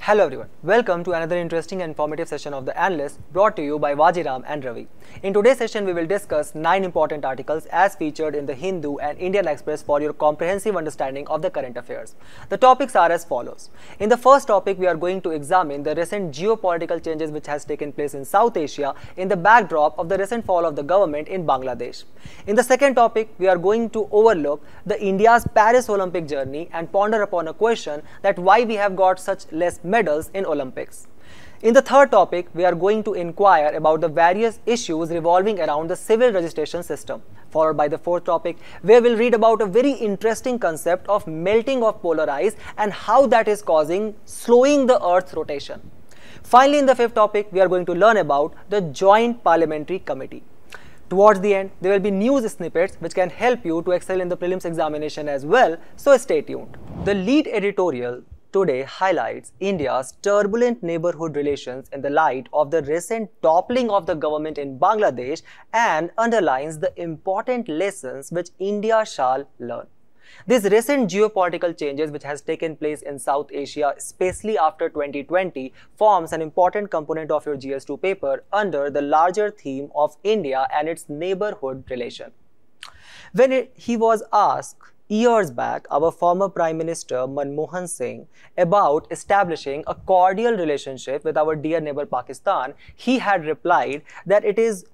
Hello everyone, welcome to another interesting and informative session of the Analyst brought to you by Vajiram and Ravi. In today's session, we will discuss 9 important articles as featured in the Hindu and Indian Express for your comprehensive understanding of the current affairs. The topics are as follows. In the first topic, we are going to examine the recent geopolitical changes which has taken place in South Asia in the backdrop of the recent fall of the government in Bangladesh. In the second topic, we are going to overlook the India's Paris Olympic journey and ponder upon a question that why we have got such less medals in Olympics. In the third topic, we are going to inquire about the various issues revolving around the civil registration system, followed by the fourth topic, where we'll read about a very interesting concept of melting of polar ice and how that is slowing the Earth's rotation. Finally, in the fifth topic, we are going to learn about the Joint Parliamentary Committee. Towards the end, there will be news snippets which can help you to excel in the prelims examination as well, so stay tuned. The lead editorial today highlights India's turbulent neighborhood relations in the light of the recent toppling of the government in Bangladesh and underlines the important lessons which India shall learn. These recent geopolitical changes which has taken place in South Asia, especially after 2020, forms an important component of your GS2 paper under the larger theme of India and its neighborhood relation. When he was asked years back, our former Prime Minister Manmohan Singh about establishing a cordial relationship with our dear neighbor Pakistan, he had replied that it is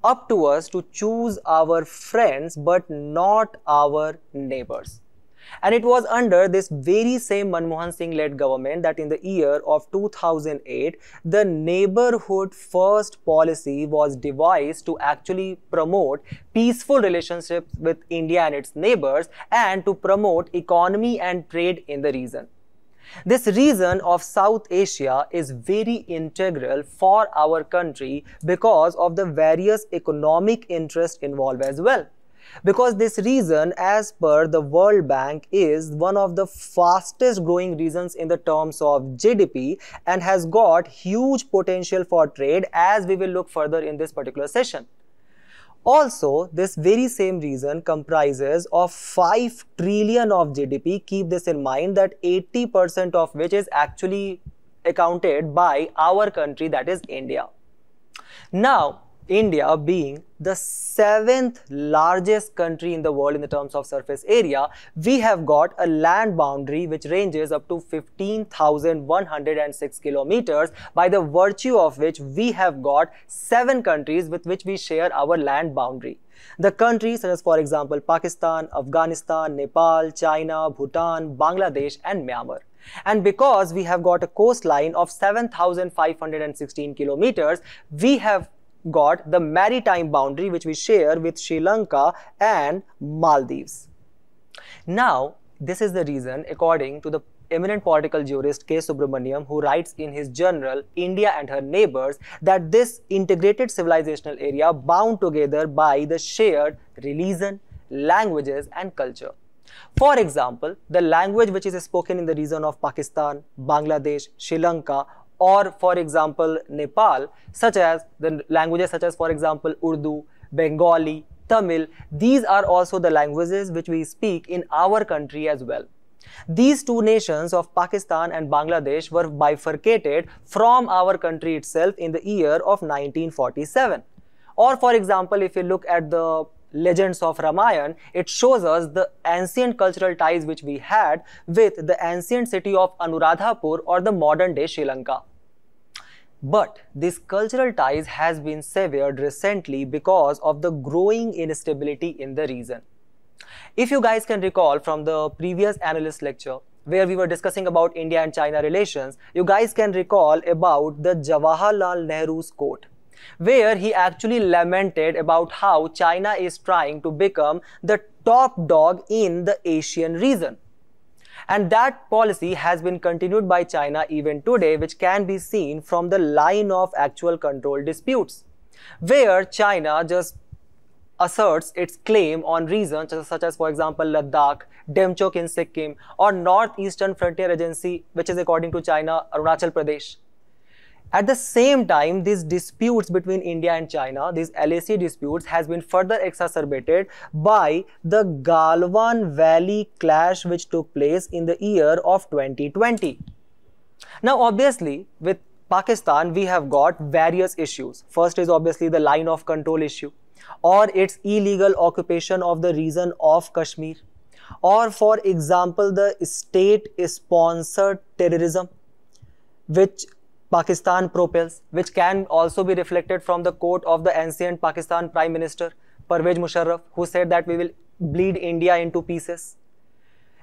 up to us to choose our friends but not our neighbors. And it was under this very same Manmohan Singh led government that in the year of 2008, the neighborhood first policy was devised to actually promote peaceful relationships with India and its neighbors and to promote economy and trade in the region. This region of South Asia is very integral for our country because of the various economic interests involved as well. Because this region, as per the World Bank, is one of the fastest growing regions in the terms of GDP and has got huge potential for trade, as we will look further in this particular session. Also, this very same region comprises of 5 trillion of GDP. Keep this in mind that 80% of which is actually accounted by our country, that is India. Now, India being the 7th largest country in the world in the terms of surface area, we have got a land boundary which ranges up to 15,106 kilometers, by the virtue of which we have got 7 countries with which we share our land boundary. The countries such as, for example, Pakistan, Afghanistan, Nepal, China, Bhutan, Bangladesh and Myanmar. And because we have got a coastline of 7,516 kilometers, we have got the maritime boundary which we share with Sri Lanka and Maldives. Now, this is the reason, according to the eminent political jurist K. Subramaniam, who writes in his journal India and Her Neighbors, that this integrated civilizational area bound together by the shared religion, languages and culture. For example, the language which is spoken in the region of Pakistan, Bangladesh, Sri Lanka, or for example Nepal, such as the languages such as for example Urdu, Bengali, Tamil, these are also the languages which we speak in our country as well. These two nations of Pakistan and Bangladesh were bifurcated from our country itself in the year of 1947. Or for example, if you look at the legends of Ramayana, it shows us the ancient cultural ties which we had with the ancient city of Anuradhapur or the modern day Sri Lanka. But this cultural ties has been severed recently because of the growing instability in the region. If you guys can recall from the previous analyst lecture where we were discussing about India and China relations, you guys can recall about the Jawaharlal Nehru's quote, where he actually lamented about how China is trying to become the top dog in the Asian region. And that policy has been continued by China even today, which can be seen from the line of actual control disputes, where China just asserts its claim on regions such as for example Ladakh, Demchok in Sikkim, or Northeastern Frontier Agency, which is according to China Arunachal Pradesh. At the same time, these disputes between India and China, these LAC disputes, has been further exacerbated by the Galwan Valley clash which took place in the year of 2020. Now, obviously, with Pakistan, we have got various issues. First is obviously the line of control issue, or its illegal occupation of the region of Kashmir, or for example, the state-sponsored terrorism which Pakistan propels, which can also be reflected from the quote of the ancient Pakistan Prime Minister Pervez Musharraf, who said that we will bleed India into pieces.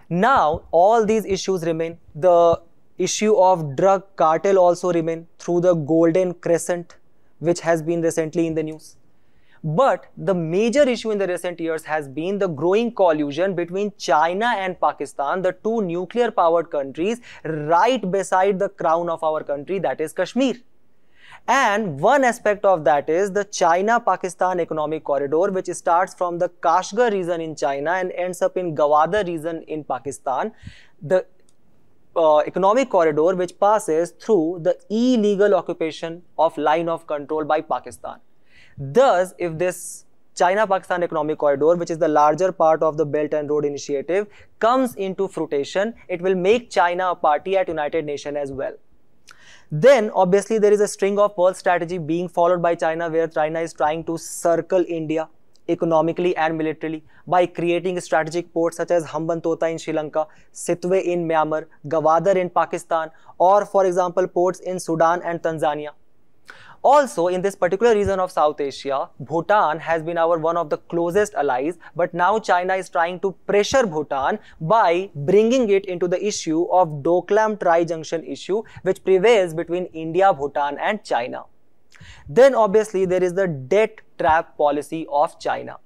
Now, all these issues remain. The issue of drug cartel also remain through the Golden Crescent, which has been recently in the news. But the major issue in the recent years has been the growing collusion between China and Pakistan, the two nuclear powered countries right beside the crown of our country, that is Kashmir. And one aspect of that is the China-Pakistan economic corridor, which starts from the Kashgar region in China and ends up in Gwadar region in Pakistan. The economic corridor which passes through the illegal occupation of line of control by Pakistan. Thus, if this China-Pakistan economic corridor, which is the larger part of the Belt and Road Initiative, comes into fruition, it will make China a party at United Nations as well. Then, obviously, there is a string of pearl strategy being followed by China, where China is trying to circle India economically and militarily by creating strategic ports such as Hambantota in Sri Lanka, Sitwe in Myanmar, Gwadar in Pakistan, or for example, ports in Sudan and Tanzania. Also, in this particular region of South Asia, Bhutan has been our one of the closest allies, but now China is trying to pressure Bhutan by bringing it into the issue of Doklam Tri-Junction issue, which prevails between India, Bhutan and China. Then obviously there is the debt trap policy of China,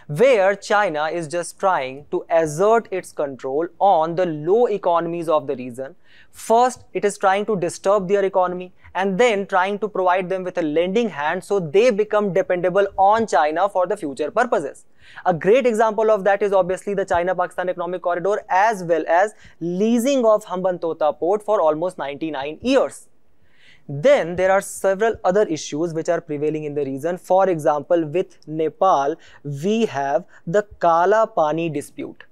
where China is just trying to assert its control on the low economies of the region. First, it is trying to disturb their economy and then trying to provide them with a lending hand so they become dependable on China for the future purposes. A great example of that is obviously the China-Pakistan economic corridor, as well as leasing of Hambantota port for almost 99 years. Then there are several other issues which are prevailing in the region. For example, with Nepal, we have the Kala Pani dispute.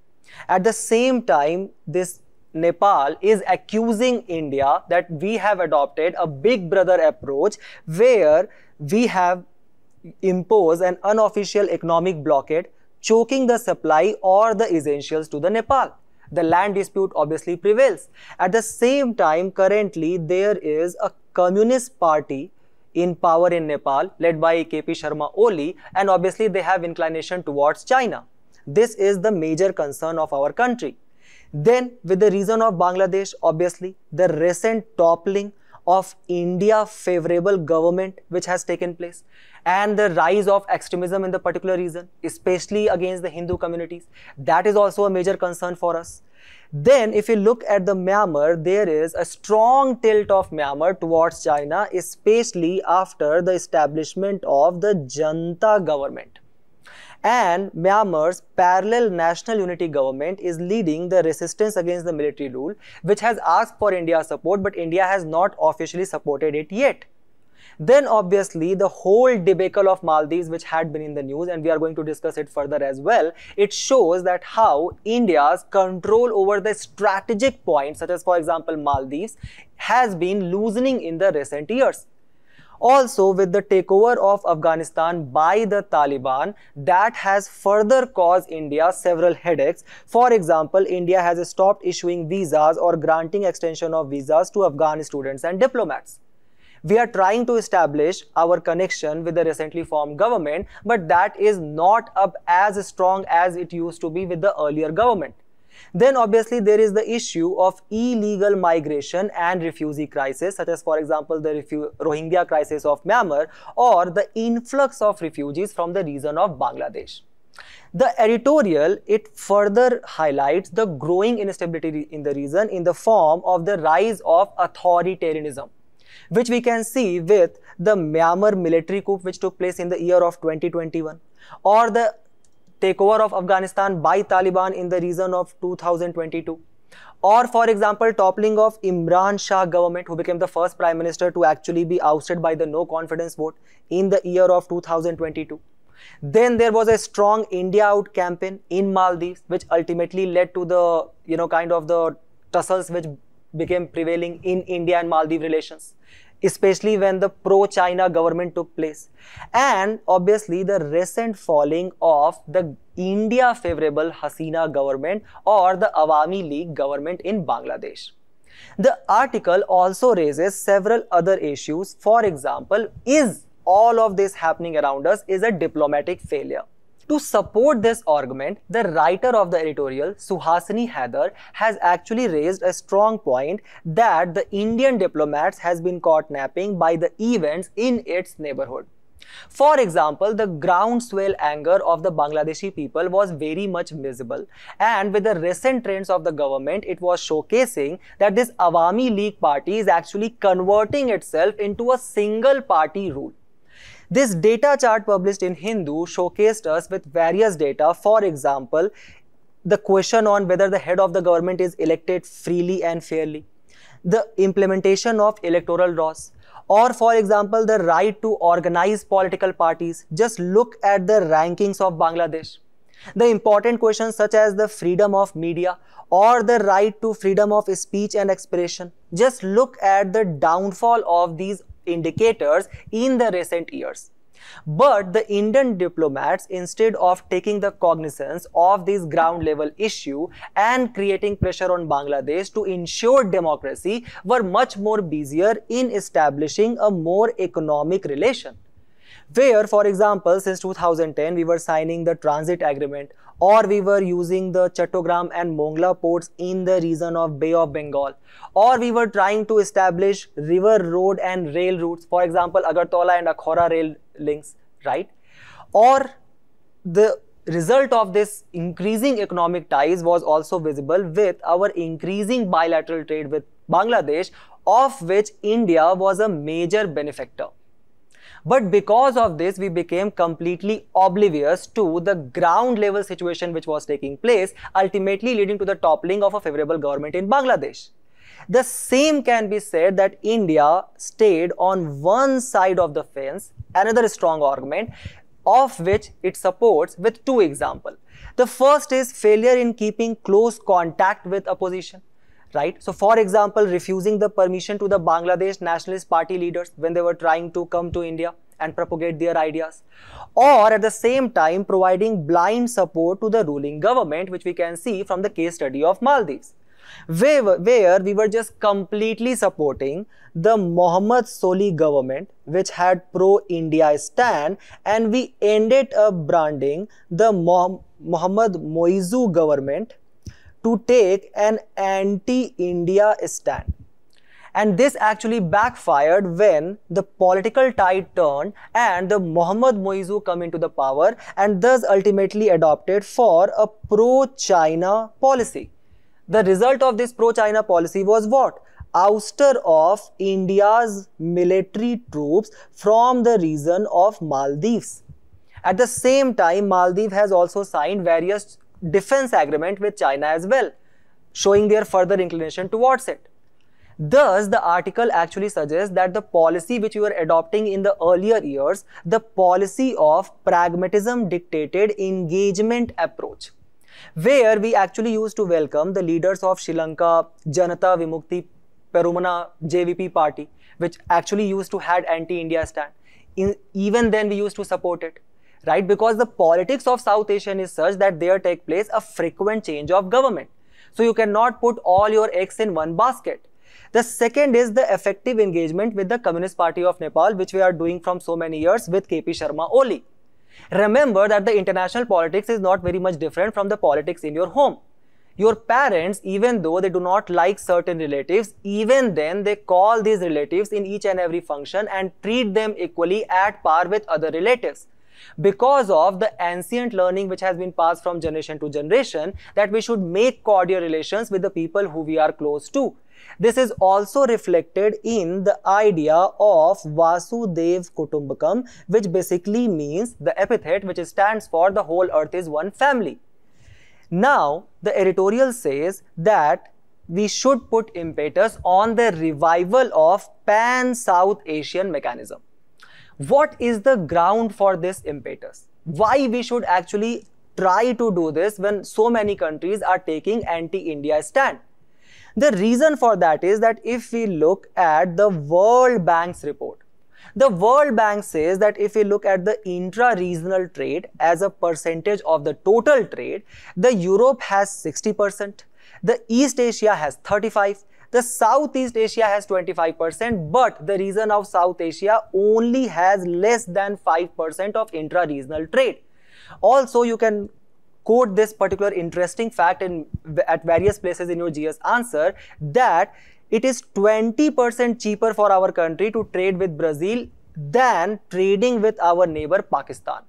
At the same time, this Nepal is accusing India that we have adopted a big brother approach where we have imposed an unofficial economic blockade, choking the supply or the essentials to the Nepal. The land dispute obviously prevails. At the same time, currently there is a communist party in power in Nepal led by KP Sharma Oli, and obviously they have inclination towards China. This is the major concern of our country. Then with the region of Bangladesh, obviously the recent toppling of India favorable government which has taken place, and the rise of extremism in the particular region, especially against the Hindu communities, that is also a major concern for us. Then if you look at the Myanmar, there is a strong tilt of Myanmar towards China, especially after the establishment of the Junta government. And Myanmar's parallel national unity government is leading the resistance against the military rule, which has asked for India's support, but India has not officially supported it yet. Then obviously the whole debacle of Maldives, which had been in the news, and we are going to discuss it further as well, it shows that how India's control over the strategic points, such as for example Maldives, has been loosening in the recent years. Also, with the takeover of Afghanistan by the Taliban, that has further caused India several headaches. For example, India has stopped issuing visas or granting extension of visas to Afghan students and diplomats. We are trying to establish our connection with the recently formed government, but that is not up as strong as it used to be with the earlier government. Then obviously there is the issue of illegal migration and refugee crisis, such as for example the Rohingya crisis of Myanmar or the influx of refugees from the region of Bangladesh. The editorial, it further highlights the growing instability in the region in the form of the rise of authoritarianism, which we can see with the Myanmar military coup which took place in the year of 2021, or the takeover of Afghanistan by Taliban in the region of 2022, Or for example, toppling of Imran Shah government, who became the first prime minister to actually be ousted by the no confidence vote in the year of 2022. Then there was a strong India out campaign in Maldives, which ultimately led to the, kind of the tussles which became prevailing in India and Maldives relations, especially when the pro-China government took place. And obviously the recent falling of the India favorable Hasina government or the Awami League government in Bangladesh. The article also raises several other issues. For example, is all of this happening around us is a diplomatic failure? To support this argument, the writer of the editorial, Suhasini Haider, has actually raised a strong point that the Indian diplomats has been caught napping by the events in its neighborhood. For example, the groundswell anger of the Bangladeshi people was very much visible, and with the recent trends of the government, it was showcasing that this Awami League party is actually converting itself into a single party rule. This data chart published in Hindu showcased us with various data. For example, the question on whether the head of the government is elected freely and fairly, the implementation of electoral laws, or for example, the right to organize political parties. Just look at the rankings of Bangladesh. The important questions such as the freedom of media or the right to freedom of speech and expression. Just look at the downfall of these indicators in the recent years. But the Indian diplomats, instead of taking the cognizance of this ground level issue and creating pressure on Bangladesh to ensure democracy, were much more busier in establishing a more economic relation. Where, for example, since 2010, we were signing the transit agreement, or we were using the Chattogram and Mongla ports in the region of Bay of Bengal, or we were trying to establish river, road and rail routes, for example, Agartala and Akhora rail links, right? Or the result of this increasing economic ties was also visible with our increasing bilateral trade with Bangladesh, of which India was a major benefactor. But because of this, we became completely oblivious to the ground level situation which was taking place, ultimately leading to the toppling of a favorable government in Bangladesh. The same can be said that India stayed on one side of the fence, another strong argument, of which it supports with two examples. The first is failure in keeping close contact with opposition. Right? So, for example, refusing the permission to the Bangladesh Nationalist Party leaders when they were trying to come to India and propagate their ideas. Or at the same time, providing blind support to the ruling government, which we can see from the case study of Maldives, where we were just completely supporting the Mohammad Soli government, which had pro-India stand, and we ended up branding the Mohammad Moizu government to take an anti-India stand. And this actually backfired when the political tide turned and the Mohammad Moizu come into the power and thus ultimately adopted for a pro-China policy. The result of this pro-China policy was what? Ouster of India's military troops from the region of Maldives. At the same time, Maldives has also signed various defense agreement with China as well, showing their further inclination towards it. Thus, the article actually suggests that the policy which we were adopting in the earlier years, the policy of pragmatism dictated engagement approach, where we actually used to welcome the leaders of Sri Lanka, Janata Vimukti Perumana JVP party, which actually used to had anti-India stand. Even then we used to support it. Right? Because the politics of South Asian is such that there take place a frequent change of government. So you cannot put all your eggs in one basket. The second is the effective engagement with the Communist Party of Nepal, which we are doing from so many years with KP Sharma Oli. Remember that the international politics is not very much different from the politics in your home. Your parents, even though they do not like certain relatives, even then they call these relatives in each and every function and treat them equally at par with other relatives. Because of the ancient learning which has been passed from generation to generation, that we should make cordial relations with the people who we are close to. This is also reflected in the idea of Vasudev Kutumbakam, which basically means the epithet which stands for the whole earth is one family. Now, the editorial says that we should put impetus on the revival of pan-South Asian mechanism. What is the ground for this impetus? Why we should actually try to do this when so many countries are taking anti-India stand? The reason for that is that if we look at the World Bank's report, the World Bank says that if we look at the intra-regional trade as a percentage of the total trade, the Europe has 60%, the East Asia has 35%, the Southeast Asia has 25%, but the region of South Asia only has less than 5% of intra-regional trade. Also, you can quote this particular interesting fact at various places in your GS answer, that it is 20% cheaper for our country to trade with Brazil than trading with our neighbor Pakistan.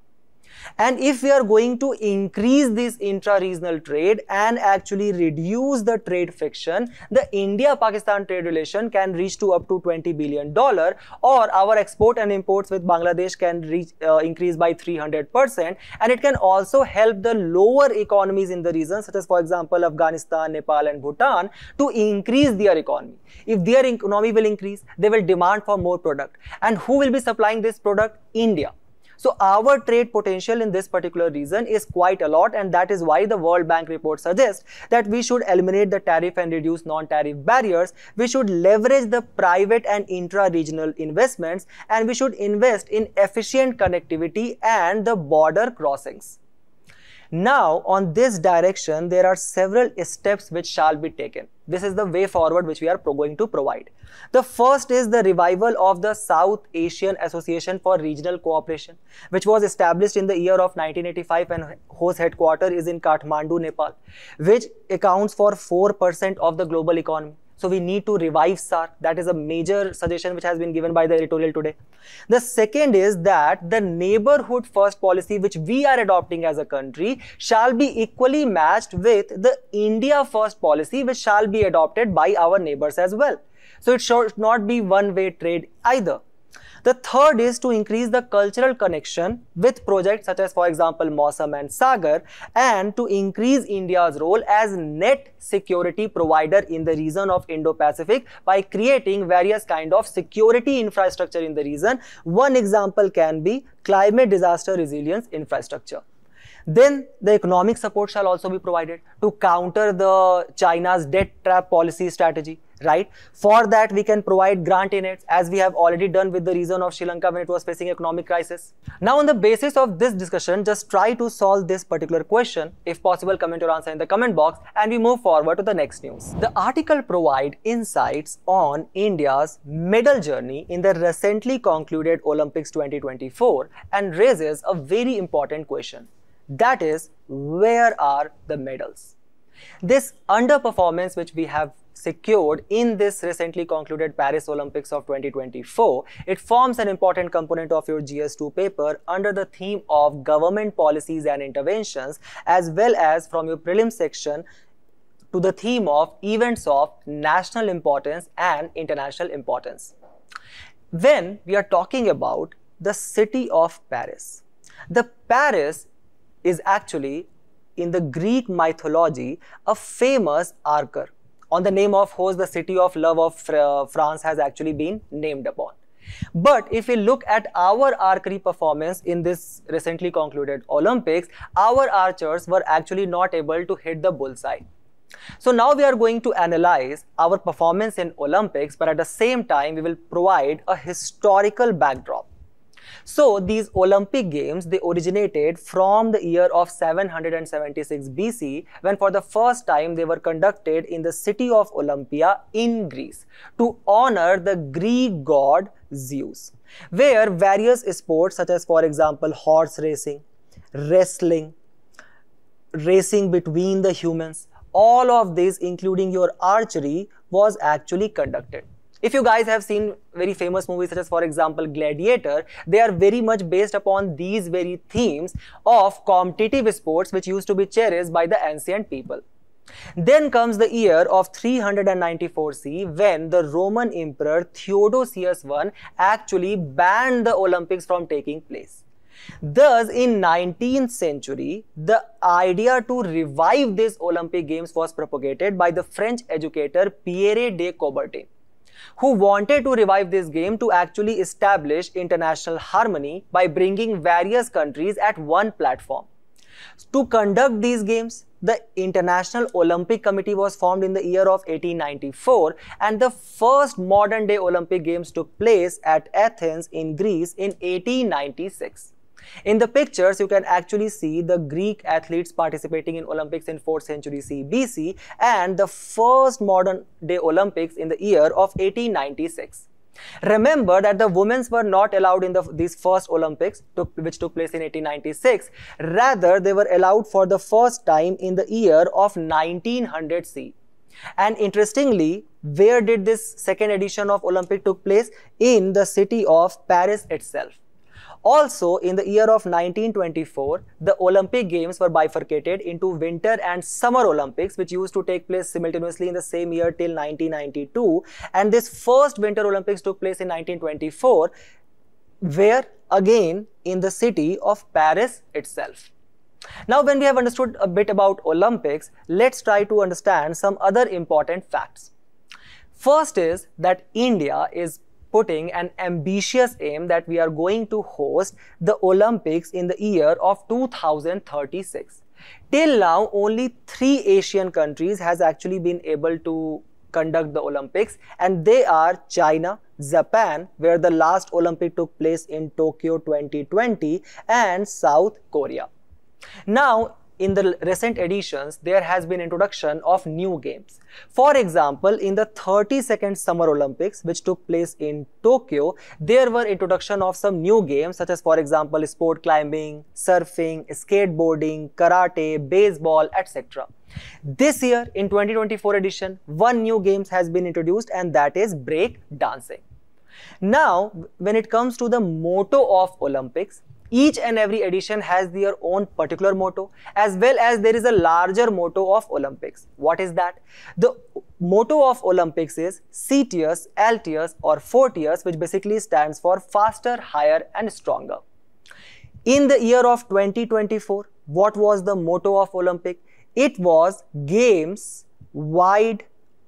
And if we are going to increase this intra-regional trade and actually reduce the trade friction, the India-Pakistan trade relation can reach to up to $20 billion, or our export and imports with Bangladesh can reach increase by 300%, and it can also help the lower economies in the region, such as for example Afghanistan, Nepal and Bhutan, to increase their economy. If their economy will increase, they will demand for more product. And who will be supplying this product? India. So our trade potential in this particular region is quite a lot, and that is why the World Bank report suggests that we should eliminate the tariff and reduce non-tariff barriers. We should leverage the private and intra-regional investments, and we should invest in efficient connectivity and the border crossings. Now, on this direction, there are several steps which shall be taken. This is the way forward which we are going to provide. The first is the revival of the South Asian Association for Regional Cooperation, which was established in the year of 1985 and whose headquarters is in Kathmandu, Nepal, which accounts for 4% of the global economy. So we need to revive SAARC. That is a major suggestion which has been given by the editorial today. The second is that the neighborhood first policy which we are adopting as a country shall be equally matched with the India first policy which shall be adopted by our neighbors as well. So it should not be one-way trade either. The third is to increase the cultural connection with projects such as for example Mausam and Sagar, and to increase India's role as net security provider in the region of Indo-Pacific by creating various kind of security infrastructure in the region. One example can be climate disaster resilience infrastructure. Then the economic support shall also be provided to counter the China's debt trap policy strategy, right? For that we can provide grant in it, as we have already done with the region of Sri Lanka when it was facing economic crisis. Now, on the basis of this discussion, just try to solve this particular question. If possible, comment your answer in the comment box, and we move forward to the next news. The article provides insights on India's medal journey in the recently concluded Olympics 2024 and raises a very important question. That is, where are the medals? This underperformance which we have secured in this recently concluded Paris Olympics of 2024, it forms an important component of your GS2 paper under the theme of government policies and interventions, as well as from your prelim section to the theme of events of national importance and international importance. When we are talking about the city of Paris, the Paris is actually in the Greek mythology a famous archer, on the name of whose the city of love of France has actually been named upon. But if we look at our archery performance in this recently concluded Olympics, our archers were actually not able to hit the bullseye. So now we are going to analyze our performance in Olympics, but at the same time we will provide a historical backdrop. So these Olympic Games, they originated from the year of 776 BC, when for the first time they were conducted in the city of Olympia in Greece to honor the Greek god Zeus, where various sports such as for example horse racing, wrestling, racing between the humans, all of these including your archery was actually conducted. If you guys have seen very famous movies such as for example Gladiator, they are very much based upon these very themes of competitive sports which used to be cherished by the ancient people. Then comes the year of 394 CE, when the Roman Emperor Theodosius I actually banned the Olympics from taking place. Thus, in 19th century, the idea to revive these Olympic Games was propagated by the French educator Pierre de Coubertin, who wanted to revive this game to actually establish international harmony by bringing various countries at one platform. To conduct these games, the International Olympic Committee was formed in the year of 1894, and the first modern day Olympic Games took place at Athens in Greece in 1896. In the pictures, you can actually see the Greek athletes participating in Olympics in 4th century CE BC and the first modern day Olympics in the year of 1896. Remember that the women were not allowed in these first Olympics which took place in 1896. Rather, they were allowed for the first time in the year of 1900 CE. And interestingly, where did this second edition of Olympic took place? In the city of Paris itself. Also, in the year of 1924, the Olympic Games were bifurcated into Winter and Summer Olympics, which used to take place simultaneously in the same year till 1992. And this first Winter Olympics took place in 1924, where again in the city of Paris itself. Now, when we have understood a bit about Olympics, let's try to understand some other important facts. First is that India is putting an ambitious aim that we are going to host the Olympics in the year of 2036. Till now, only 3 Asian countries has actually been able to conduct the Olympics, and they are China, Japan, where the last Olympic took place in Tokyo 2020, and South Korea. Now, in the recent editions, there has been introduction of new games. For example, in the 32nd Summer Olympics, which took place in Tokyo, there were introduction of some new games such as, for example, sport climbing, surfing, skateboarding, karate, baseball, etc. This year, in 2024 edition, one new game has been introduced, and that is break dancing. Now, when it comes to the motto of Olympics, each and every edition has their own particular motto, as well as there is a larger motto of Olympics. What is that? The motto of Olympics is Citius, Altius or Fortius, which basically stands for faster, higher and stronger. In the year of 2024, what was the motto of Olympic? It was Games Wide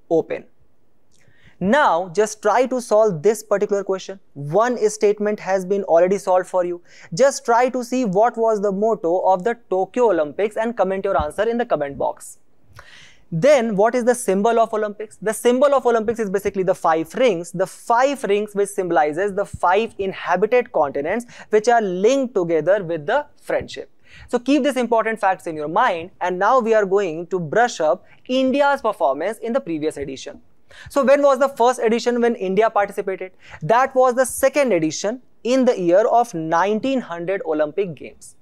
Open. Now, just try to solve this particular question. One statement has been already solved for you. Just try to see what was the motto of the Tokyo Olympics and comment your answer in the comment box. Then, what is the symbol of Olympics? The symbol of Olympics is basically the 5 rings. The 5 rings which symbolizes the 5 inhabited continents which are linked together with the friendship. So, keep these important facts in your mind, and now we are going to brush up India's performance in the previous edition. So, when was the first edition when India participated? That was the second edition in the year of 1900 Olympic Games,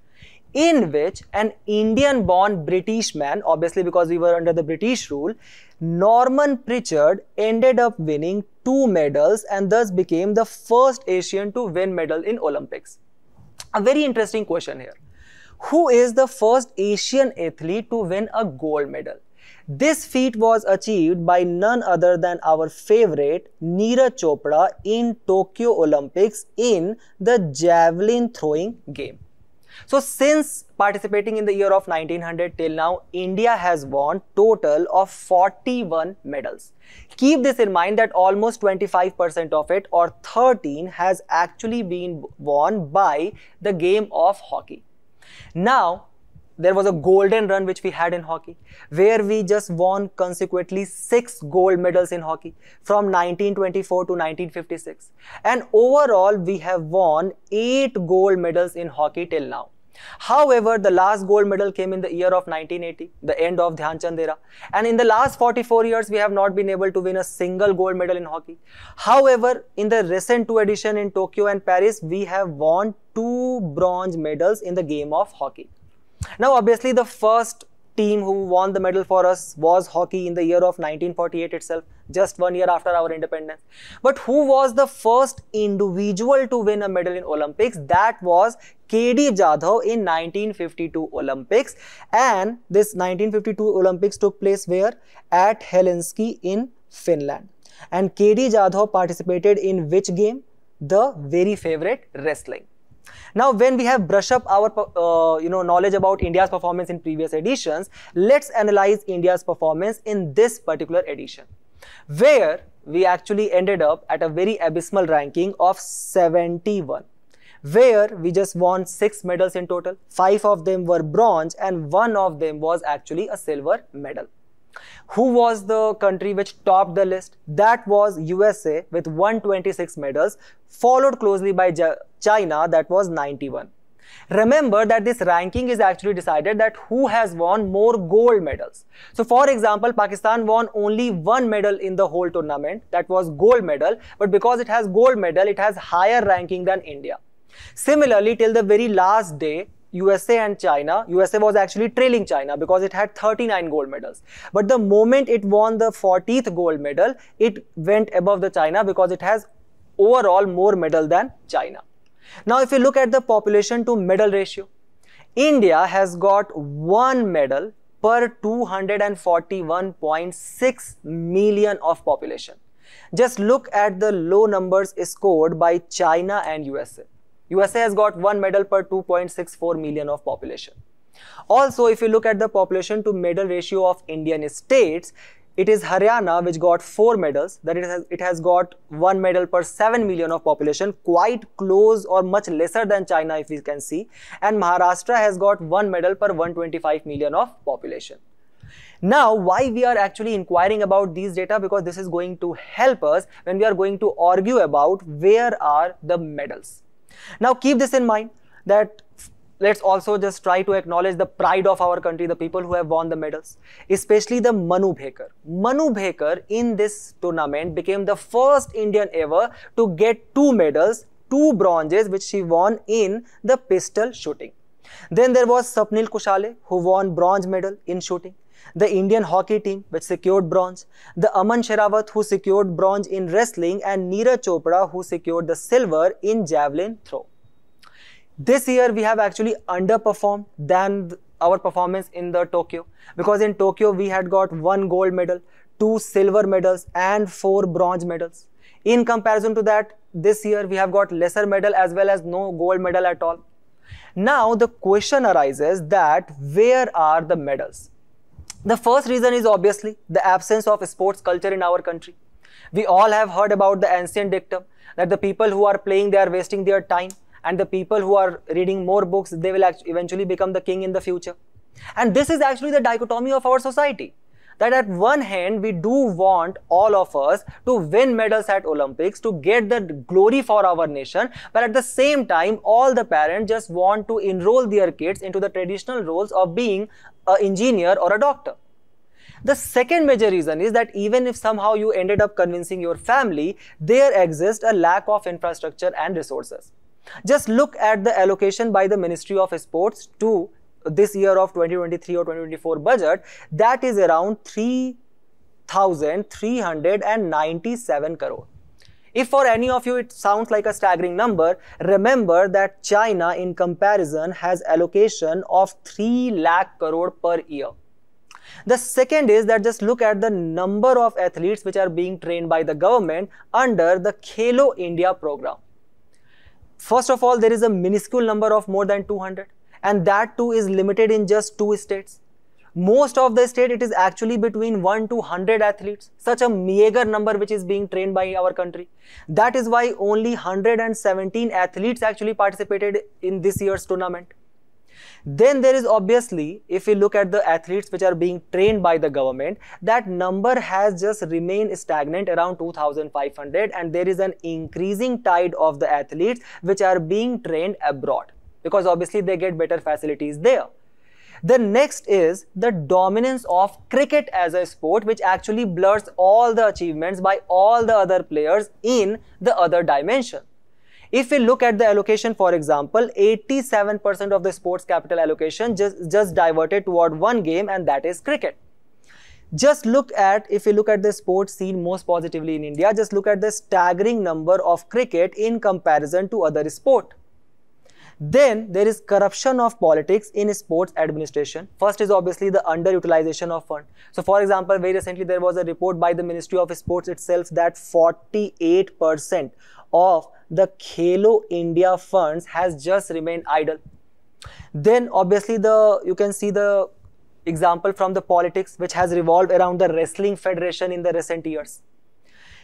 in which an Indian-born British man, obviously because we were under the British rule, Norman Pritchard, ended up winning 2 medals and thus became the first Asian to win medal in Olympics. A very interesting question here. Who is the first Asian athlete to win a gold medal? This feat was achieved by none other than our favorite Neeraj Chopra in Tokyo Olympics in the javelin throwing game. So, since participating in the year of 1900 till now, India has won total of 41 medals. Keep this in mind that almost 25% of it, or 13, has actually been won by the game of hockey. Now, there was a golden run which we had in hockey, where we just won consequently 6 gold medals in hockey from 1924 to 1956. And overall, we have won 8 gold medals in hockey till now. However, the last gold medal came in the year of 1980, the end of Dhyan Chand era. And in the last 44 years, we have not been able to win a single gold medal in hockey. However, in the recent 2 editions in Tokyo and Paris, we have won 2 bronze medals in the game of hockey. Now, obviously, the first team who won the medal for us was hockey in the year of 1948 itself, just 1 year after our independence. But who was the first individual to win a medal in Olympics? That was K.D. Jadhav in 1952 Olympics. And this 1952 Olympics took place where? At Helsinki in Finland. And K.D. Jadhav participated in which game? The very favorite wrestling. Now, when we have brushed up our knowledge about India's performance in previous editions, let's analyze India's performance in this particular edition, where we actually ended up at a very abysmal ranking of 71, where we just won 6 medals in total. 5 of them were bronze and 1 of them was actually a silver medal. Who was the country which topped the list? That was USA with 126 medals, followed closely by China, that was 91. Remember that this ranking is actually decided that who has won more gold medals. So for example, Pakistan won only 1 medal in the whole tournament, that was gold medal, but because it has gold medal, it has higher ranking than India. Similarly, till the very last day, USA and China, USA was actually trailing China because it had 39 gold medals. But the moment it won the 40th gold medal, it went above the China because it has overall more medal than China. Now, if you look at the population to medal ratio, India has got 1 medal per 241.6 million of population. Just look at the low numbers scored by China and USA. USA has got 1 medal per 2.64 million of population. Also, if you look at the population to medal ratio of Indian states, it is Haryana which got 4 medals, that it has got 1 medal per 7 million of population, quite close or much lesser than China if we can see, and Maharashtra has got 1 medal per 125 million of population. Now, why we are actually inquiring about these data? Because this is going to help us when we are going to argue about where are the medals. Now, keep this in mind that let's also just try to acknowledge the pride of our country, the people who have won the medals, especially the Manu Bhekar. Manu Bhekar in this tournament became the first Indian ever to get 2 medals, 2 bronzes, which she won in the pistol shooting. Then there was Sapnil Kushale, who won bronze medal in shooting. The Indian hockey team, which secured bronze. The Aman Sherawat, who secured bronze in wrestling, and Neeraj Chopra, who secured the silver in javelin throw. This year, we have actually underperformed than our performance in the Tokyo, because in Tokyo, we had got 1 gold medal, 2 silver medals, and 4 bronze medals. In comparison to that, this year, we have got lesser medal as well as no gold medal at all. Now, the question arises that where are the medals? The first reason is obviously the absence of sports culture in our country. We all have heard about the ancient dictum that the people who are playing, they are wasting their time, and the people who are reading more books, they will eventually become the king in the future. And this is actually the dichotomy of our society. That at one hand, we do want all of us to win medals at Olympics, to get the glory for our nation, but at the same time, all the parents just want to enroll their kids into the traditional roles of being an engineer or a doctor. The second major reason is that even if somehow you ended up convincing your family, there exists a lack of infrastructure and resources. Just look at the allocation by the Ministry of Sports to this year of 2023 or 2024 budget, that is around 3,397 crore. If for any of you it sounds like a staggering number, remember that China in comparison has allocation of 3 lakh crore per year. The second is that just look at the number of athletes which are being trained by the government under the Khelo India program. First of all, there is a minuscule number of more than 200. And that too is limited in just 2 states. Most of the state, it is actually between 1 to 100 athletes, such a meager number which is being trained by our country. That is why only 117 athletes actually participated in this year's tournament. Then there is obviously, if we look at the athletes which are being trained by the government, that number has just remained stagnant around 2,500, and there is an increasing tide of the athletes which are being trained abroad, because obviously they get better facilities there. The next is the dominance of cricket as a sport, which actually blurs all the achievements by all the other players in the other dimension. If we look at the allocation, for example, 87% of the sports capital allocation just diverted toward one game, and that is cricket. Just look at, if you look at the sports scene most positively in India, just look at the staggering number of cricket in comparison to other sport. Then there is corruption of politics in sports administration. First is obviously the underutilization of fund. So for example, very recently there was a report by the Ministry of Sports itself that 48% of the Khelo India funds has just remained idle. Then obviously you can see the example from the politics which has revolved around the wrestling federation in the recent years.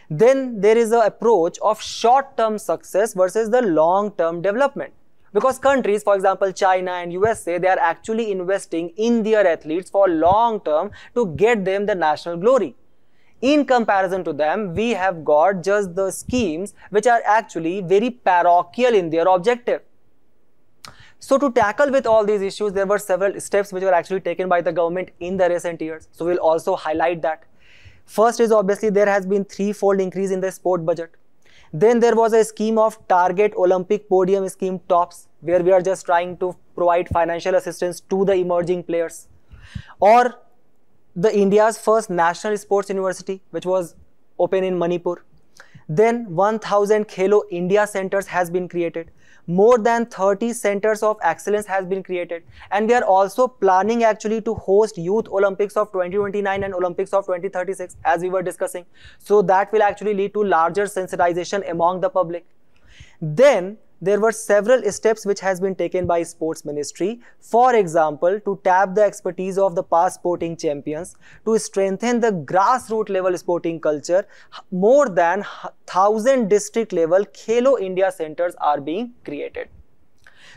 Then there is an approach of short-term success versus the long-term development. Because countries, for example, China and USA, they are actually investing in their athletes for long term to get them the national glory. In comparison to them, we have got just the schemes which are actually very parochial in their objective. So to tackle with all these issues, there were several steps which were actually taken by the government in the recent years. So we'll also highlight that. First is obviously there has been threefold increase in the sport budget. Then there was a scheme of Target Olympic Podium Scheme TOPS, where we are just trying to provide financial assistance to the emerging players. Or the India's first national sports university, which was open in Manipur. Then 1000 Khelo India centers has been created. More than 30 centers of excellence has been created. And we are also planning actually to host Youth Olympics of 2029 and Olympics of 2036, as we were discussing. So that will actually lead to larger sensitization among the public. Then there were several steps which has been taken by Sports Ministry. For example, to tap the expertise of the past sporting champions, to strengthen the grassroots level sporting culture, more than 1000 district level Khelo India centers are being created.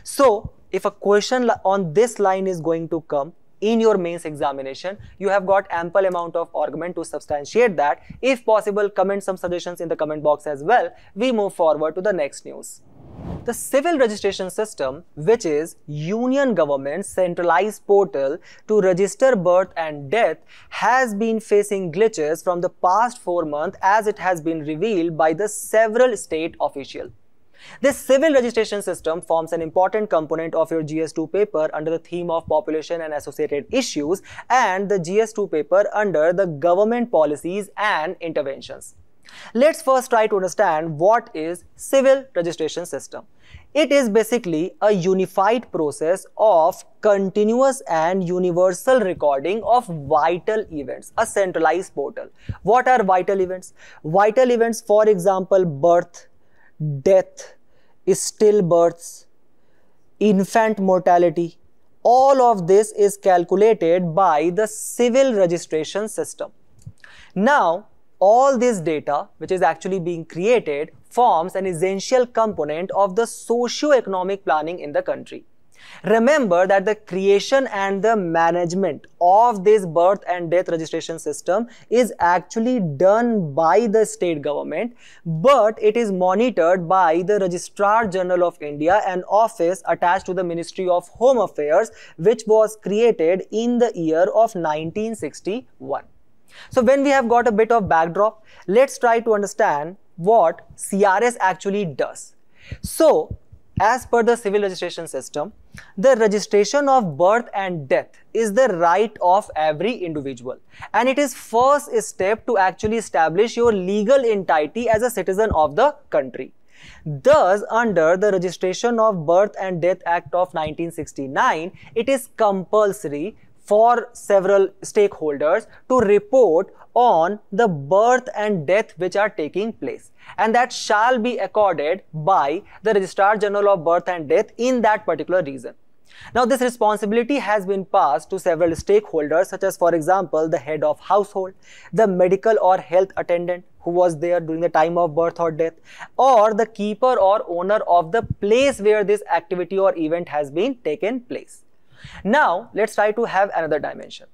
So, if a question on this line is going to come in your mains examination, you have got ample amount of argument to substantiate that. If possible, comment some suggestions in the comment box as well. We move forward to the next news. The civil registration system, which is Union Government's centralized portal to register birth and death, has been facing glitches from the past 4 months, as it has been revealed by the several state officials. This civil registration system forms an important component of your GS2 paper under the theme of population and associated issues, and the GS2 paper under the government policies and interventions. Let's first try to understand what is civil registration system. It is basically a unified process of continuous and universal recording of vital events, a centralized portal. What are vital events? Vital events, for example, birth, death, stillbirths, infant mortality. All of this is calculated by the civil registration system. Now, all this data which is actually being created forms an essential component of the socio-economic planning in the country. Remember that the creation and the management of this birth and death registration system is actually done by the state government, but it is monitored by the Registrar General of India, an office attached to the Ministry of Home Affairs, which was created in the year of 1961. So when we have got a bit of backdrop, let's try to understand what CRS actually does. So, as per the civil registration system, the registration of birth and death is the right of every individual, and it is first step to actually establish your legal entity as a citizen of the country. Thus, under the Registration of Birth and Death Act of 1969, it is compulsory for several stakeholders to report on the birth and death which are taking place, and that shall be accorded by the Registrar General of Birth and Death in that particular region. Now, this responsibility has been passed to several stakeholders, such as, for example, the head of household, the medical or health attendant who was there during the time of birth or death, or the keeper or owner of the place where this activity or event has been taken place. Now, let's try to have another dimension.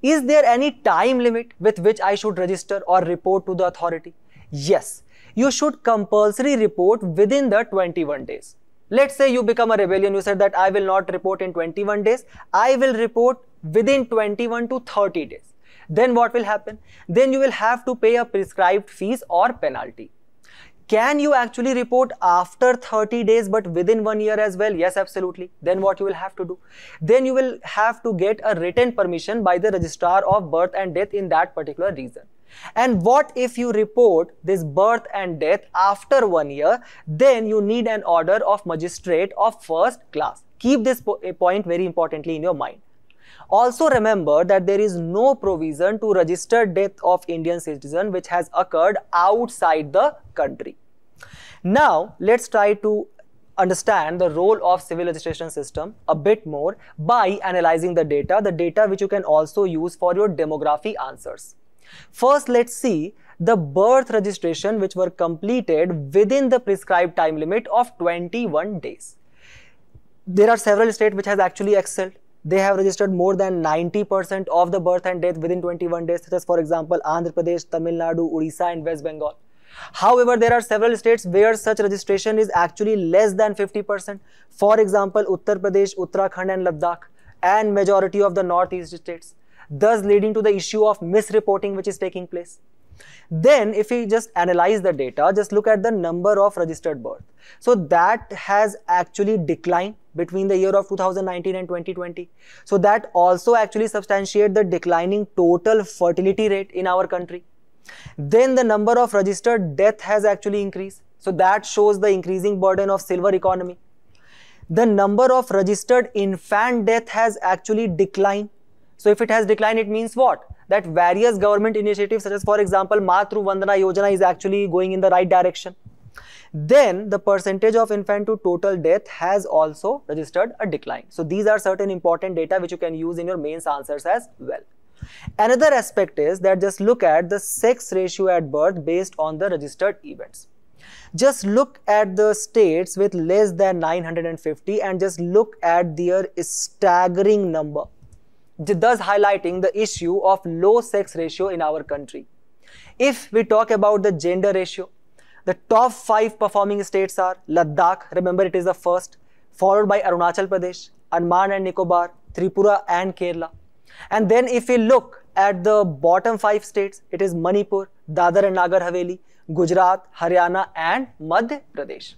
Is there any time limit with which I should register or report to the authority? Yes, you should compulsory report within the 21 days. Let's say you become a rebellion, you said that I will not report in 21 days, I will report within 21 to 30 days. Then what will happen? Then you will have to pay a prescribed fees or penalty. Can you actually report after 30 days but within 1 year as well? Yes, absolutely. Then what you will have to do? Then you will have to get a written permission by the Registrar of Birth and Death in that particular region. And what if you report this birth and death after 1 year? Then you need an order of magistrate of first class. Keep this point very importantly in your mind. Also remember that there is no provision to register death of Indian citizen which has occurred outside the country. Now let's try to understand the role of civil registration system a bit more by analyzing the data which you can also use for your demography answers. First, let's see the birth registration which were completed within the prescribed time limit of 21 days. There are several states which has actually excelled. They have registered more than 90% of the birth and death within 21 days, such as for example Andhra Pradesh, Tamil Nadu, Odisha and West Bengal. However, there are several states where such registration is actually less than 50%. For example, Uttar Pradesh, Uttarakhand and Ladakh, and majority of the northeast states, thus leading to the issue of misreporting which is taking place. Then if we just analyze the data, just look at the number of registered birth. So that has actually declined between the year of 2019 and 2020. So that also actually substantiates the declining total fertility rate in our country. Then the number of registered death has actually increased. So that shows the increasing burden of silver economy. The number of registered infant death has actually declined. So if it has declined, it means what? That various government initiatives such as for example Matru Vandana Yojana is actually going in the right direction. Then the percentage of infant to total death has also registered a decline. So these are certain important data which you can use in your mains answers as well. Another aspect is that just look at the sex ratio at birth based on the registered events. Just look at the states with less than 950 and just look at their staggering number, thus highlighting the issue of low sex ratio in our country. If we talk about the gender ratio, the top 5 performing states are Ladakh, remember it is the first, followed by Arunachal Pradesh, Andaman and Nicobar, Tripura and Kerala. And then if we look at the bottom 5 states, it is Manipur, Dadar and Nagar Haveli, Gujarat, Haryana and Madhya Pradesh.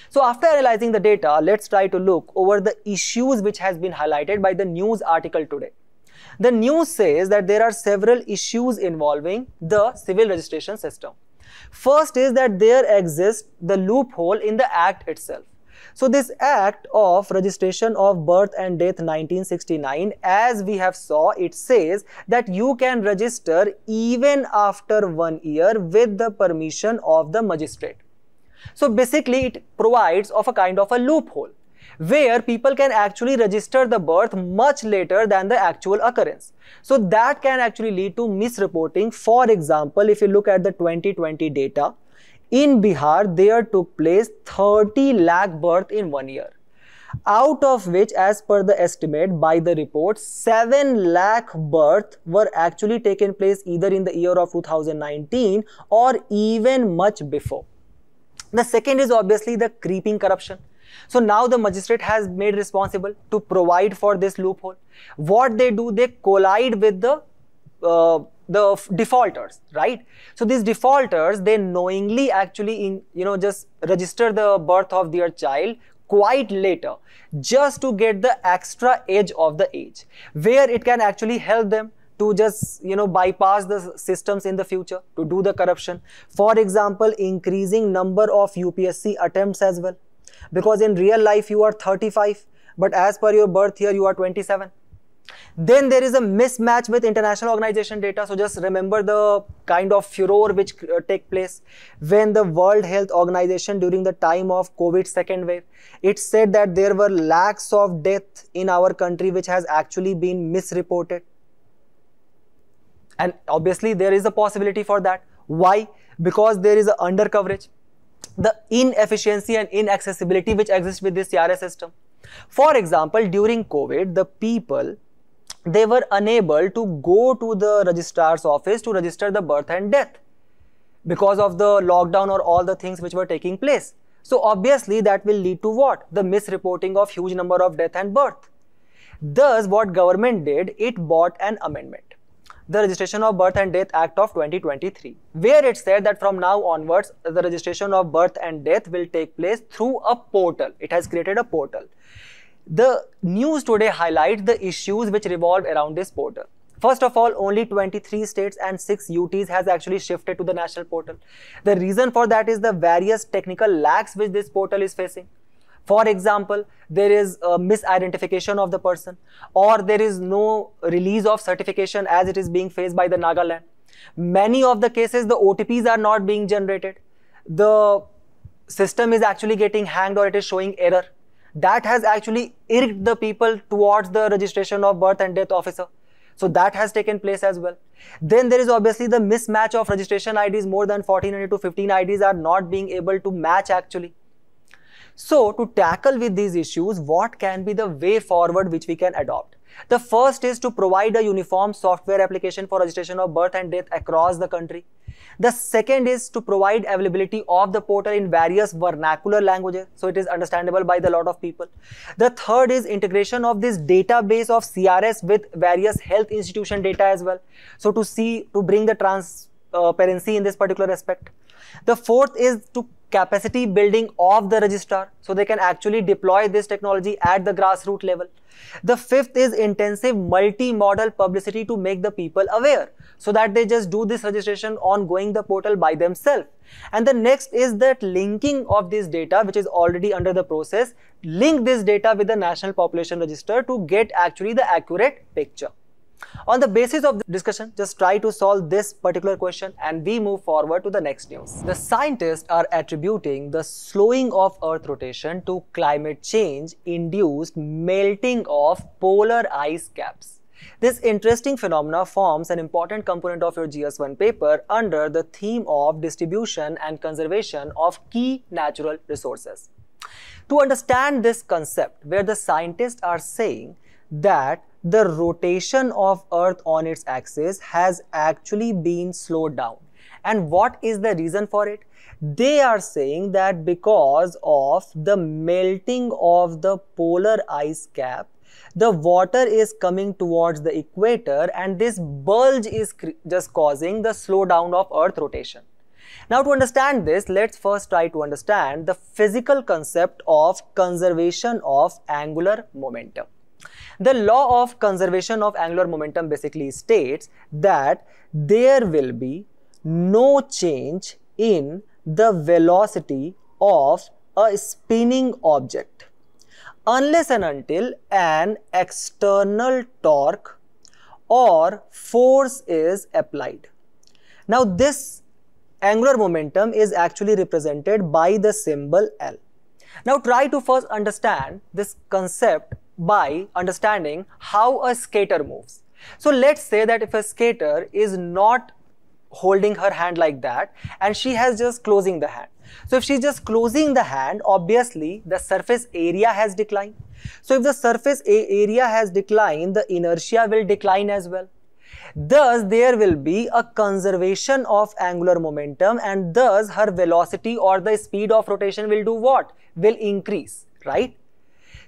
So after analyzing the data, let's try to look over the issues which has been highlighted by the news article today. The news says that there are several issues involving the civil registration system. First is that there exists the loophole in the act itself. So this Act of Registration of Birth and Death 1969, as we have saw, it says that you can register even after 1 year with the permission of the magistrate. So basically it provides of a kind of a loophole where people can actually register the birth much later than the actual occurrence. So that can actually lead to misreporting. For example, if you look at the 2020 data, in Bihar, there took place 30 lakh birth in 1 year, out of which, as per the estimate by the report, 7 lakh birth were actually taken place either in the year of 2019 or even much before. The second is obviously the creeping corruption. So now the magistrate has made responsible to provide for this loophole. What they do, they collide with the defaulters, right? So these defaulters, they knowingly actually just register the birth of their child quite later, just to get the extra edge of the age, where it can actually help them to just bypass the systems in the future, to do the corruption. For example, increasing number of UPSC attempts as well, because in real life you are 35, but as per your birth year you are 27. Then there is a mismatch with international organization data. So just remember the kind of furor which take place when the World Health Organization during the time of COVID second wave, it said that there were lakhs of deaths in our country which has actually been misreported. And obviously there is a possibility for that. Why? Because there is a under coverage, the inefficiency and inaccessibility which exists with this CRS system. For example, during COVID, the people, they were unable to go to the registrar's office to register the birth and death because of the lockdown or all the things which were taking place. So obviously that will lead to what? The misreporting of huge number of death and birth. Thus what government did, it bought an amendment, the Registration of Birth and Death Act of 2023, where it said that from now onwards the registration of birth and death will take place through a portal. It has created a portal. The news today highlights the issues which revolve around this portal. First of all, only 23 states and 6 UTs has actually shifted to the national portal. The reason for that is the various technical lacks which this portal is facing. For example, there is a misidentification of the person, or there is no release of certification as it is being faced by the Nagaland. Many of the cases, the OTPs are not being generated. The system is actually getting hanged, or it is showing error. That has actually irked the people towards the registration of birth and death officer. So that has taken place as well. Then there is obviously the mismatch of registration IDs. More than 1400 to 15 IDs are not being able to match actually. So to tackle with these issues, what can be the way forward which we can adopt? The first is to provide a uniform software application for registration of birth and death across the country. The second is to provide availability of the portal in various vernacular languages, so it is understandable by the lot of people. The third is integration of this database of CRS with various health institution data as well, so to bring the transparency in this particular aspect. The fourth is to capacity building of the registrar, so they can actually deploy this technology at the grassroots level. The fifth is intensive multi-modal publicity to make the people aware, so that they just do this registration on going the portal by themselves. And the next is that linking of this data, which is already under the process, link this data with the National Population Register to get actually the accurate picture. On the basis of the discussion, just try to solve this particular question and we move forward to the next news. The scientists are attributing the slowing of Earth rotation to climate change induced melting of polar ice caps. This interesting phenomena forms an important component of your GS1 paper under the theme of distribution and conservation of key natural resources. To understand this concept, where the scientists are saying that the rotation of Earth on its axis has actually been slowed down. And what is the reason for it? They are saying that because of the melting of the polar ice cap, the water is coming towards the equator, and this bulge is just causing the slowdown of Earth rotation. Now, to understand this, let's first try to understand the physical concept of conservation of angular momentum. The law of conservation of angular momentum basically states that there will be no change in the velocity of a spinning object unless and until an external torque or force is applied. Now, this angular momentum is actually represented by the symbol L. Now, try to first understand this concept by understanding how a skater moves. So let's say that if a skater is not holding her hand like that and she has just closing the hand. So if she's just closing the hand, obviously the surface area has declined. So if the surface area has declined, the inertia will decline as well. Thus, there will be a conservation of angular momentum, and thus her velocity or the speed of rotation will do what? Will increase, right?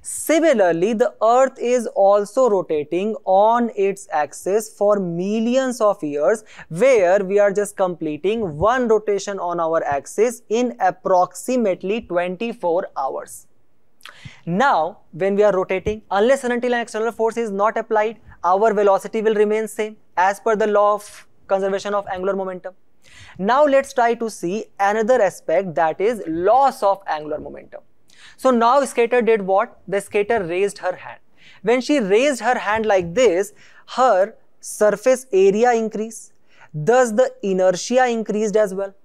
Similarly, the Earth is also rotating on its axis for millions of years, where we are just completing one rotation on our axis in approximately 24 hours. Now, when we are rotating, unless and until an external force is not applied, our velocity will remain same as per the law of conservation of angular momentum. Now, let's try to see another aspect, that is loss of angular momentum. So now skater did what? The skater raised her hand. When she raised her hand like this, her surface area increased. Thus the inertia increased as well.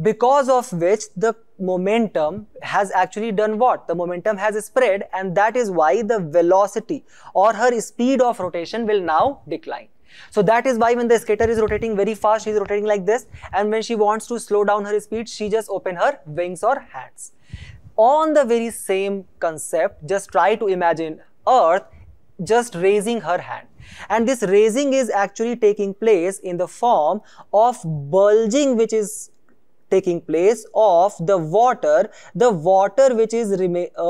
Because of which the momentum has actually done what? The momentum has spread, and that is why the velocity or her speed of rotation will now decline. So that is why when the skater is rotating very fast, she is rotating like this, and when she wants to slow down her speed, she just open her wings or hands. On the very same concept, just try to imagine Earth just raising her hand. And this raising is actually taking place in the form of bulging, which is taking place of the water which is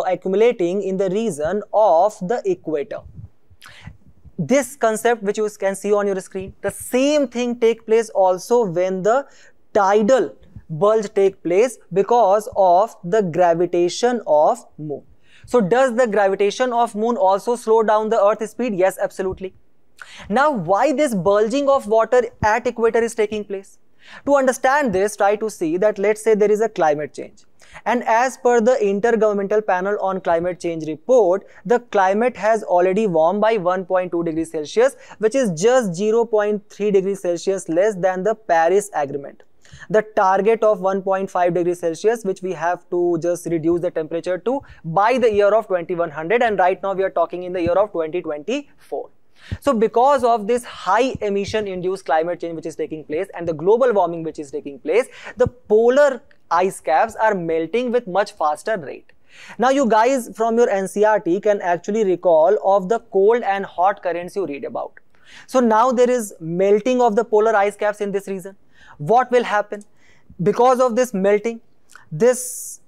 accumulating in the region of the equator. This concept which you can see on your screen, the same thing take place also when the tidal bulge take place because of the gravitation of moon. So does the gravitation of moon also slow down the Earth's speed? Yes, absolutely. Now, why this bulging of water at equator is taking place? To understand this, try to see that let's say there is a climate change. And as per the Intergovernmental Panel on Climate Change report, the climate has already warmed by 1.2 degrees Celsius, which is just 0.3 degrees Celsius less than the Paris Agreement. The target of 1.5 degrees Celsius, which we have to just reduce the temperature to by the year of 2100, and right now we are talking in the year of 2024. So because of this high emission induced climate change which is taking place and the global warming which is taking place, the polar ice caps are melting with much faster rate. Now you guys from your NCERT can actually recall of the cold and hot currents you read about. So now there is melting of the polar ice caps in this region. What will happen? Because of this melting, this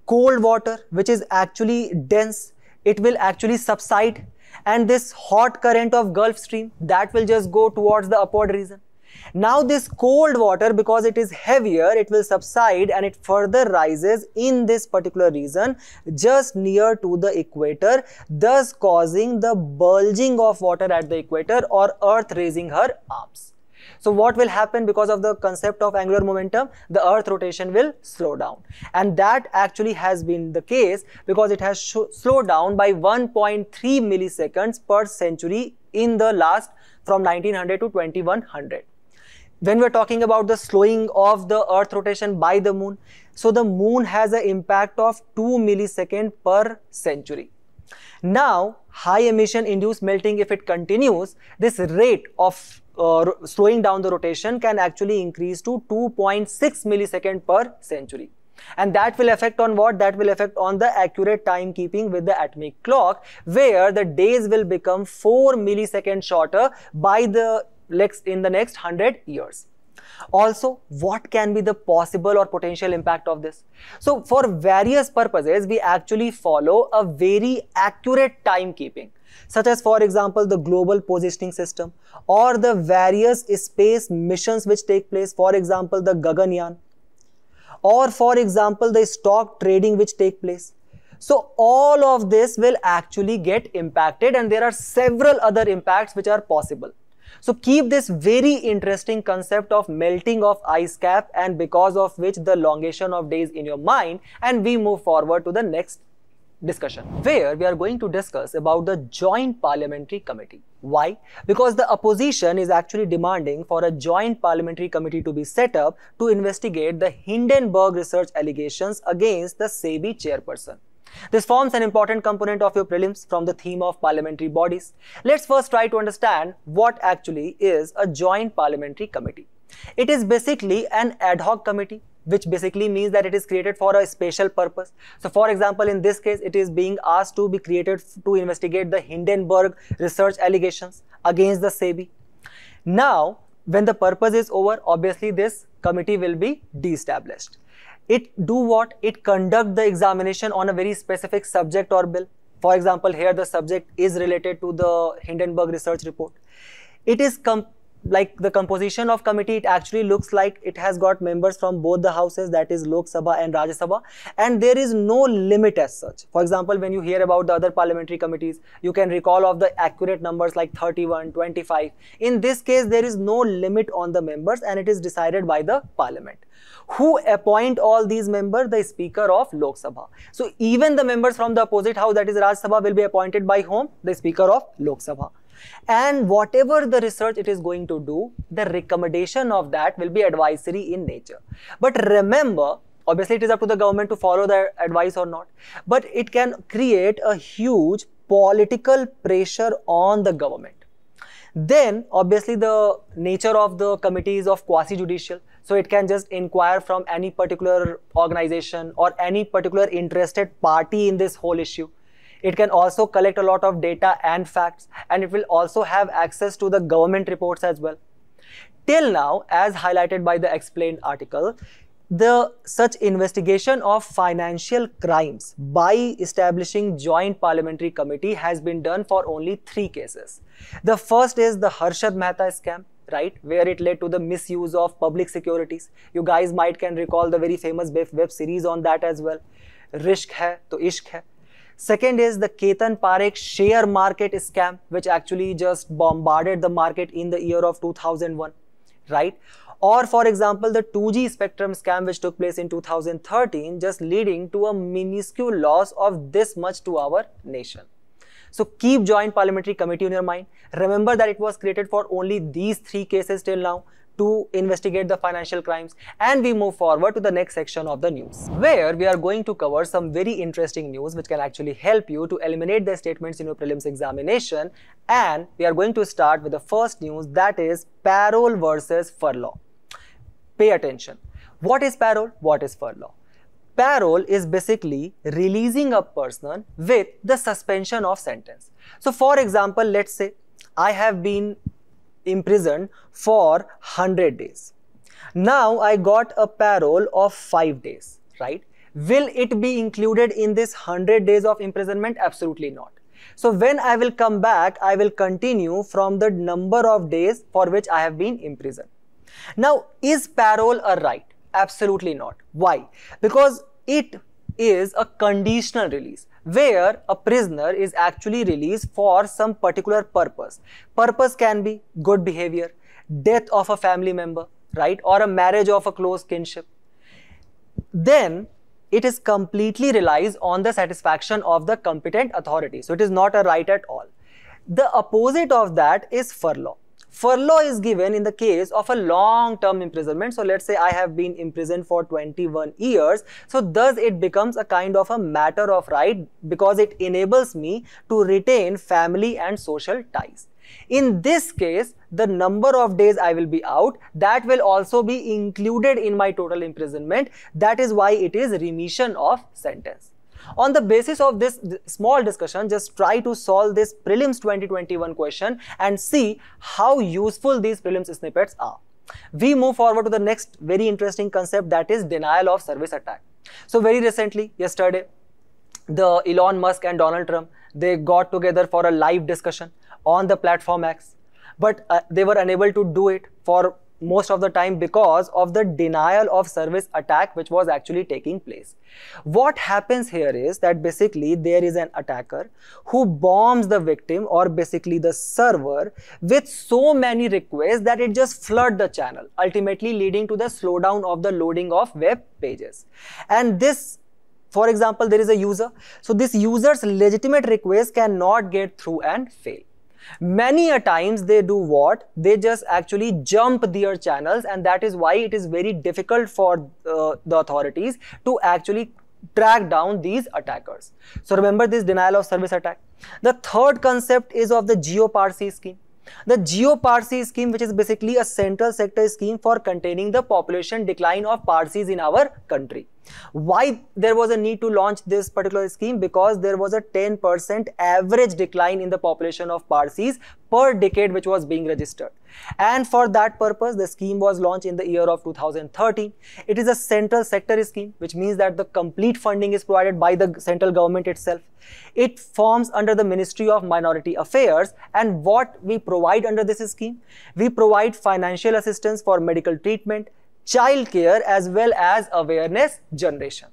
cold water which is actually dense, it will actually subside, and this hot current of Gulf Stream, that will just go towards the upward region. Now this cold water, because it is heavier, it will subside and it further rises in this particular region just near to the equator, thus causing the bulging of water at the equator or earth raising her arms. So what will happen? Because of the concept of angular momentum, the earth rotation will slow down, and that actually has been the case because it has slowed down by 1.3 milliseconds per century in the last from 1900 to 2100. When we are talking about the slowing of the earth rotation by the moon, so the moon has an impact of 2 milliseconds per century. Now, high emission induced melting, if it continues, this rate of slowing down the rotation can actually increase to 2.6 milliseconds per century. And that will affect on what? That will affect on the accurate timekeeping with the atomic clock, where the days will become 4 milliseconds shorter by in the next 100 years. Also, what can be the possible or potential impact of this? So, for various purposes, we actually follow a very accurate timekeeping, such as, for example, the global positioning system or the various space missions which take place, for example, the Gaganyaan, or for example, the stock trading which take place. So, all of this will actually get impacted, and there are several other impacts which are possible. So keep this very interesting concept of melting of ice cap, and because of which the elongation of days in your mind, and we move forward to the next discussion, where we are going to discuss about the Joint Parliamentary Committee. Why? Because the opposition is actually demanding for a Joint Parliamentary Committee to be set up to investigate the Hindenburg research allegations against the SEBI chairperson. This forms an important component of your prelims from the theme of parliamentary bodies. Let's first try to understand what actually is a Joint Parliamentary Committee. It is basically an ad hoc committee, which basically means that it is created for a special purpose. So for example, in this case, it is being asked to be created to investigate the Hindenburg research allegations against the SEBI. Now, when the purpose is over, obviously this committee will be de-established. It do what? It conduct the examination on a very specific subject or bill. For example, here the subject is related to the Hindenburg research report. It is like the composition of committee, it actually looks like it has got members from both the houses, that is Lok Sabha and Rajya Sabha, and there is no limit as such. For example, when you hear about the other parliamentary committees, you can recall of the accurate numbers like 31, 25. In this case, there is no limit on the members, and it is decided by the parliament. Who appoint all these members? The Speaker of Lok Sabha. So even the members from the opposite house, that is Rajya Sabha, will be appointed by whom? The Speaker of Lok Sabha. And whatever the research it is going to do, the recommendation of that will be advisory in nature. But remember, obviously it is up to the government to follow the advice or not, but it can create a huge political pressure on the government. Then obviously the nature of the committee is of quasi-judicial, so it can just inquire from any particular organization or any particular interested party in this whole issue. It can also collect a lot of data and facts, and it will also have access to the government reports as well. Till now, as highlighted by the explained article, such investigation of financial crimes by establishing Joint Parliamentary Committee has been done for only 3 cases. The first is the Harshad Mehta scam, right, where it led to the misuse of public securities. You guys might can recall the very famous web series on that as well. Rishk hai to ishq hai. Second is the Ketan Parekh share market scam, which actually just bombarded the market in the year of 2001, right? Or for example, the 2G spectrum scam which took place in 2013, just leading to a minuscule loss of this much to our nation. So keep Joint Parliamentary Committee in your mind. Remember that it was created for only these 3 cases till now to investigate the financial crimes, and we move forward to the next section of the news, where we are going to cover some very interesting news which can actually help you to eliminate the statements in your prelims examination. And we are going to start with the first news, that is parole versus furlough. Pay attention. What is parole? What is furlough? Parole is basically releasing a person with the suspension of sentence. So for example, let's say I have been imprisoned for 100 days. Now I got a parole of 5 days, right? Will it be included in this 100 days of imprisonment? Absolutely not. So when I will come back, I will continue from the number of days for which I have been imprisoned. Now, is parole a right? Absolutely not. Why? Because it is a conditional release, where a prisoner is actually released for some particular purpose. Purpose can be good behavior, death of a family member, right? Or a marriage of a close kinship. Then it is completely relies on the satisfaction of the competent authority. So it is not a right at all. The opposite of that is furlough. Furlough is given in the case of a long-term imprisonment. So let's say I have been imprisoned for 21 years. So thus it becomes a kind of a matter of right, because it enables me to retain family and social ties. In this case, the number of days I will be out, that will also be included in my total imprisonment. That is why it is remission of sentence. On the basis of this small discussion, just try to solve this prelims 2021 question and see how useful these prelims snippets are. We move forward to the next very interesting concept, that is denial of service attack. So very recently, yesterday, the Elon Musk and Donald Trump, they got together for a live discussion on the platform X, but they were unable to do it for most of the time because of the denial of service attack which was actually taking place. What happens here is that basically there is an attacker who bombs the victim, or basically the server, with so many requests that it just floods the channel, ultimately leading to the slowdown of the loading of web pages. And this, for example, there is a user. So this user's legitimate request cannot get through and fail. Many a times they do what? They just actually jump their channels, and that is why it is very difficult for the authorities to actually track down these attackers. So remember this denial of service attack. The third concept is of the Geoparcy scheme. The Geoparcy scheme, which is basically a central sector scheme for containing the population decline of Parsis in our country. Why there was a need to launch this particular scheme? Because there was a 10% average decline in the population of Parsis per decade which was being registered. And for that purpose, the scheme was launched in the year of 2013. It is a central sector scheme, which means that the complete funding is provided by the central government itself. It forms under the Ministry of Minority Affairs, and what we provide under this scheme? We provide financial assistance for medical treatment, child care, as well as awareness generation.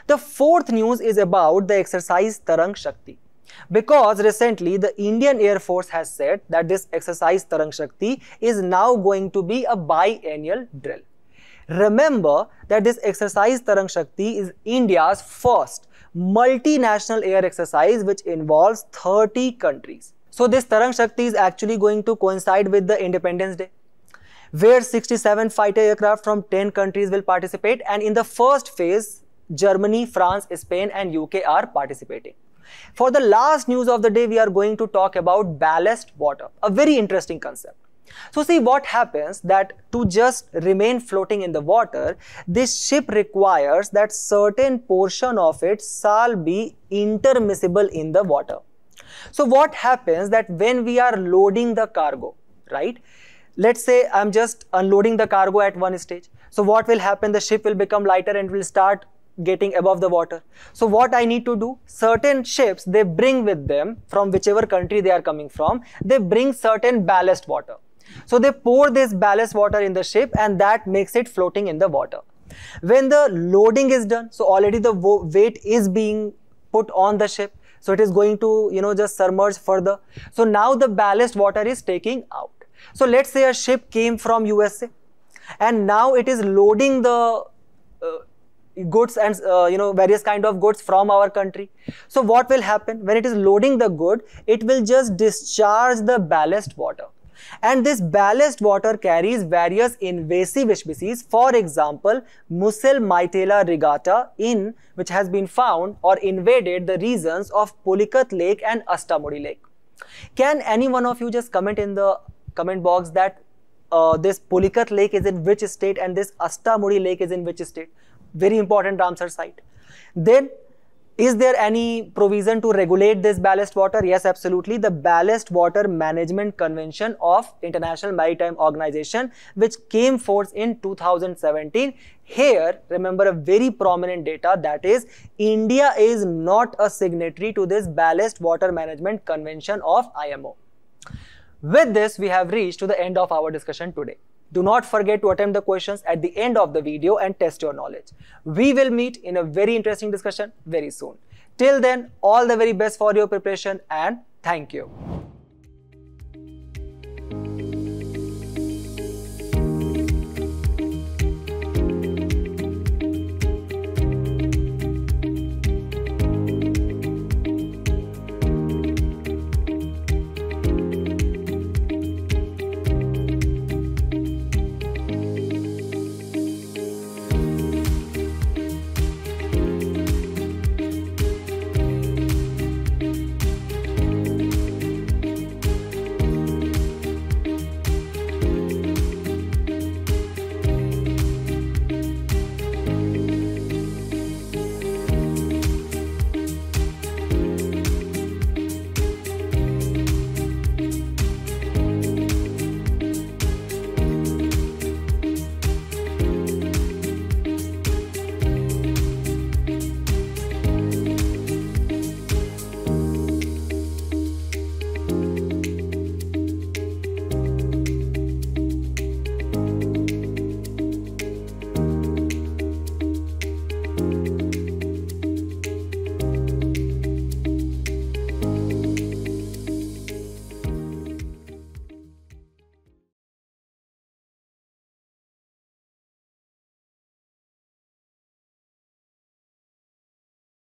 The fourth news is about the exercise Tarang Shakti, because recently the Indian Air Force has said that this exercise Tarang Shakti is now going to be a biennial drill. Remember that this exercise Tarang Shakti is India's first multinational air exercise which involves 30 countries. So this Tarang Shakti is actually going to coincide with the Independence Day, where 67 fighter aircraft from 10 countries will participate, and in the first phase, Germany, France, Spain and UK are participating. For the last news of the day, we are going to talk about ballast water, a very interesting concept. So see what happens, that to just remain floating in the water, this ship requires that certain portion of it shall be intermiscible in the water. So what happens that when we are loading the cargo, right? Let's say I'm just unloading the cargo at one stage. So what will happen? The ship will become lighter and will start getting above the water. So what I need to do? Certain ships, they bring with them, from whichever country they are coming from, they bring certain ballast water. So they pour this ballast water in the ship, and that makes it floating in the water. When the loading is done, so already the weight is being put on the ship. So it is going to, just submerge further. So now the ballast water is taking out. So let's say a ship came from USA and now it is loading the goods and various kind of goods from our country. So what will happen when it is loading the good? It will just discharge the ballast water, and this ballast water carries various invasive species. For example, Mussel Mytela rigata, which has been found or invaded the regions of Pulicat Lake and Astamudi Lake. Can any one of you just comment in the comment box that this Pulicat Lake is in which state and this Astamudi Lake is in which state? Very important Ramsar site. Then, is there any provision to regulate this ballast water? Yes, absolutely. The Ballast Water Management Convention of International Maritime Organization, which came forth in 2017. Here, remember a very prominent data, that is, India is not a signatory to this Ballast Water Management Convention of IMO. With this, we have reached to the end of our discussion today. Do not forget to attempt the questions at the end of the video and test your knowledge. We will meet in a very interesting discussion very soon. Till then, all the very best for your preparation and thank you.